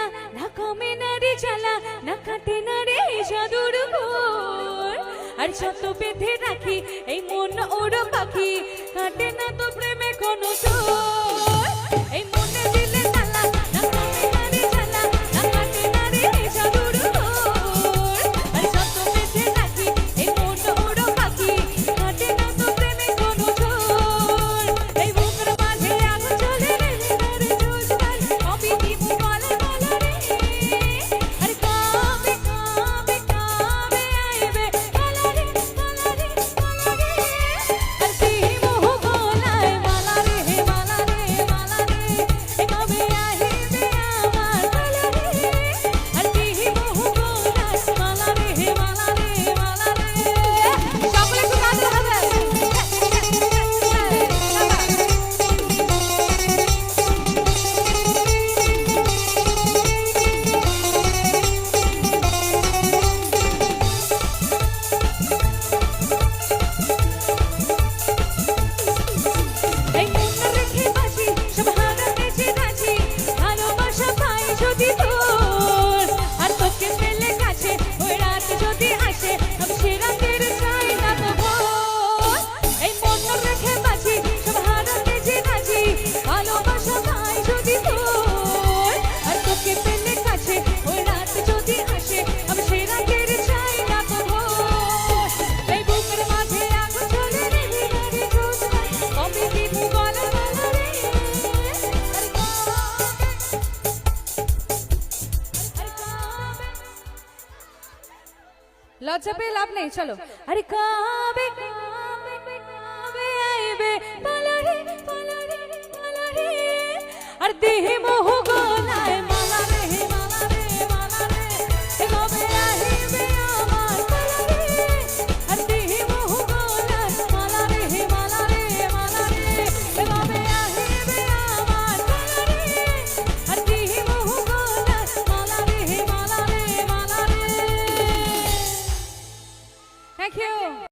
জ্বালা না কমে না রে জ্বালা না কাটে না রে জাদুর ঘোর আর যত বেঁধে রাখি এই মন ওড়ো পাখি কাটে না তো প্রেমে কোনো জোর এই মনে দিলে জ্বালা না কমে না রে জ্বালা না কাটে না রে জাদুর ঘোর আর যত বেঁধে রাখি এই মন ওড়ো পাখি কাটে না তো প্রেমে কোনো জোর এই বুকের মাঝে আগুন জ্বলে রে রে জোছবার কবি কি বলে বলে রে আর কবে কবে কবে আইবে বলা রে বলা রে বলা রে আর কি মোহ গলায় মালা রে মালা রে মালা রে কবে আইবে আমার বলা রে আর কি মোহ গলায় মালা রে মালা রে মালা রে সকলে একটু গান হবে এই মন রেখে বাঁচি সব হারাতে যে রাজি ভালোবাসা পাই যদি তোর আর তোকে পেলে কাছে ওই রাত যদি আসে আমি সে রাতের চাই না তো ভোর এই মন রেখে বাঁচি সব হারাতে যে রাজি ভালোবাসা পাই যদি তোর আর তোকে পেলে কাছে ওই রাত যদি আসে আমি সে রাতের চাই না তো ভোর এই বুকের মাঝে আগুন জ্বলে রে রে জোছবার কবে কি বলে বলা রে আর কবে লজ্জা পেয়ে লাভ নেই চলো আরে কবে কবে কবে আইবে বলা রে বলা রে বলা রে আর দেহে মোহ